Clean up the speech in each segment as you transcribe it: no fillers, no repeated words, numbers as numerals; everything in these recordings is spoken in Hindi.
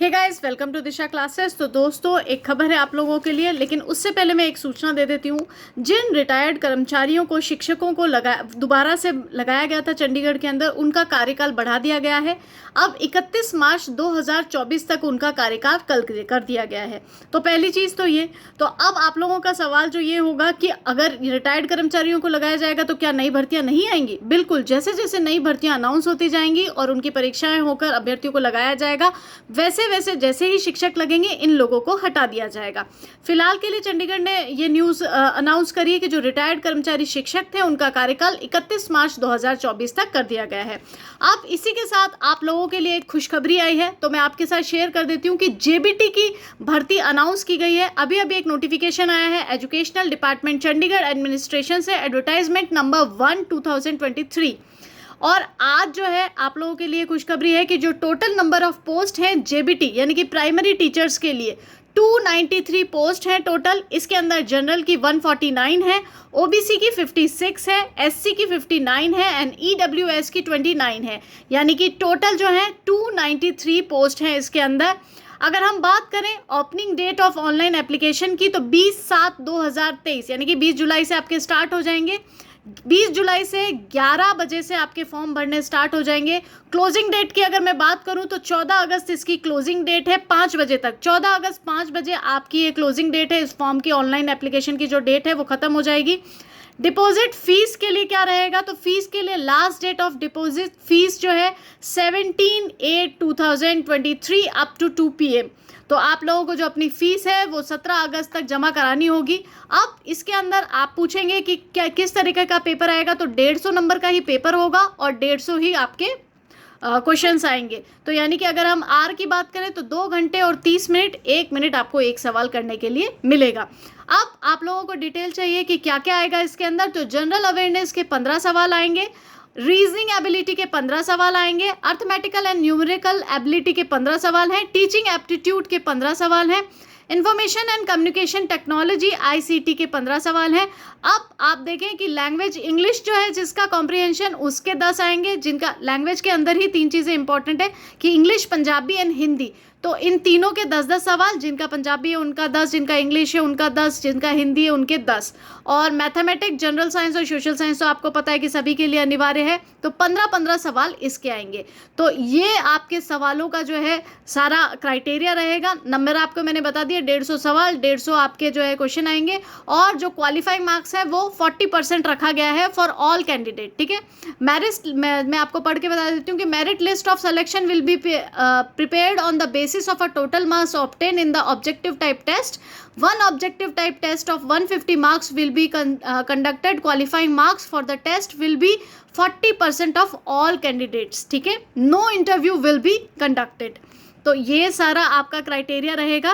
Hey guys, welcome to Disha classes. तो दोस्तों, एक खबर है आप लोगों के लिए, लेकिन उससे पहले मैं एक सूचना दे देती हूँ। जिन रिटायर्ड कर्मचारियों को, शिक्षकों को दोबारा से लगाया गया था चंडीगढ़ के अंदर, उनका कार्यकाल बढ़ा दिया गया है। अब 31 मार्च 2024 तक उनका कार्यकाल कर दिया गया है। तो पहली चीज़ तो ये। तो अब आप लोगों का सवाल जो ये होगा कि अगर रिटायर्ड कर्मचारियों को लगाया जाएगा तो क्या नई भर्तियाँ नहीं आएंगी? बिल्कुल, जैसे जैसे नई भर्तियाँ अनाउंस होती जाएंगी और उनकी परीक्षाएं होकर अभ्यर्थियों को लगाया जाएगा, वैसे वैसे जैसे ही शिक्षक लगेंगे इन लोगों को हटा दिया जाएगा। फिलहाल के लिए चंडीगढ़ ने ये न्यूज़ अनाउंस करी है कि जो रिटायर्ड कर्मचारी शिक्षक थे उनका कार्यकाल 31 मार्च 2024 तक कर दिया गया है। अब इसी के साथ आप लोगों के लिए एक खुशखबरी आई है, तो मैं आपके साथ शेयर कर देती हूँ कि जेबीटी की भर्ती अनाउंस की गई है। अभी अभी एक नोटिफिकेशन आया है एजुकेशनल डिपार्टमेंट चंडीगढ़ एडमिनिस्ट्रेशन से, एडवर्टाइजमेंट नंबर 1 2023। और आज जो है आप लोगों के लिए खुशखबरी है कि जो टोटल नंबर ऑफ पोस्ट हैं जेबीटी यानी कि प्राइमरी टीचर्स के लिए 293 पोस्ट हैं टोटल। इसके अंदर जनरल की 149 है, ओबीसी की 56 है, एससी की 59 है एंड ईडब्ल्यूएस की 29 है। यानी कि टोटल जो है 293 पोस्ट हैं इसके अंदर। अगर हम बात करें opening date of online application की, तो 20/7/2023 यानी कि 20 जुलाई से आपके स्टार्ट हो जाएंगे। 20 जुलाई से 11 बजे से आपके फॉर्म भरने स्टार्ट हो जाएंगे। क्लोजिंग डेट की अगर मैं बात करूं तो 14 अगस्त इसकी क्लोजिंग डेट है 5 बजे तक। 14 अगस्त 5 बजे आपकी ये क्लोजिंग डेट है। इस फॉर्म की ऑनलाइन एप्लीकेशन की जो डेट है वो खत्म हो जाएगी। डिपॉजिट फीस के लिए क्या रहेगा, तो फीस के लिए last date of deposit fees जो है 17/8/2023 अप टू 2 PM। तो आप लोगों को जो अपनी फीस है वो 17 अगस्त तक जमा करानी होगी। अब इसके अंदर आप पूछेंगे कि क्या किस तरीके का पेपर आएगा, तो 150 नंबर का ही पेपर होगा और 150 ही आपके क्वेश्चंस आएंगे। तो यानी कि अगर हम आर की बात करें तो 2 घंटे और 30 मिनट, 1 मिनट आपको एक सवाल करने के लिए मिलेगा। अब आप लोगों को डिटेल चाहिए कि क्या क्या आएगा इसके अंदर, तो जनरल अवेयरनेस के 15 सवाल आएंगे, रीजनिंग एबिलिटी के 15 सवाल आएंगे, अर्थमेटिकल एंड न्यूमेरिकल एबिलिटी के 15 सवाल हैं, टीचिंग एप्टीट्यूड के 15 सवाल हैं, information and communication technology ICT के 15 सवाल हैं। अब आप देखें कि लैंग्वेज इंग्लिश जो है जिसका कॉम्प्रिहेंशन उसके 10 आएंगे, जिनका लैंग्वेज के अंदर ही 3 चीज़ें इंपॉर्टेंट है कि इंग्लिश, पंजाबी एंड हिंदी। तो इन तीनों के 10-10 सवाल, जिनका पंजाबी है उनका 10, जिनका इंग्लिश है उनका 10, जिनका हिंदी है उनके 10। और मैथमेटिक्स, जनरल साइंस और सोशल साइंस तो आपको पता है कि सभी के लिए अनिवार्य है, तो 15-15 सवाल इसके आएंगे। तो ये आपके सवालों का जो है सारा क्राइटेरिया रहेगा। नंबर आपको मैंने बता दिया, 150 सवाल, 150 आपके जो है क्वेश्चन आएंगे। और जो क्वालिफाइंग मार्क्स है वो 40% रखा गया है फॉर ऑल कैंडिडेट। ठीक है, मेरिट मैं आपको पढ़ के बता देती हूँ कि merit list of selection will be prepared on the basis of a total marks obtained in the objective type test. One objective type test of 150 marks will be conducted. Qualifying marks for the test will be 40% of all candidates. ठीक है, no interview will be conducted. तो ये सारा आपका क्राइटेरिया रहेगा।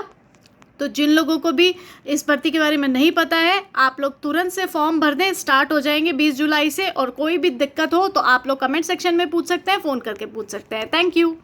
तो जिन लोगों को भी इस भर्ती के बारे में नहीं पता है, आप लोग तुरंत से फॉर्म भर दें, स्टार्ट हो जाएंगे 20 जुलाई से। और कोई भी दिक्कत हो तो आप लोग कमेंट सेक्शन में पूछ सकते हैं, फ़ोन करके पूछ सकते हैं। Thank you.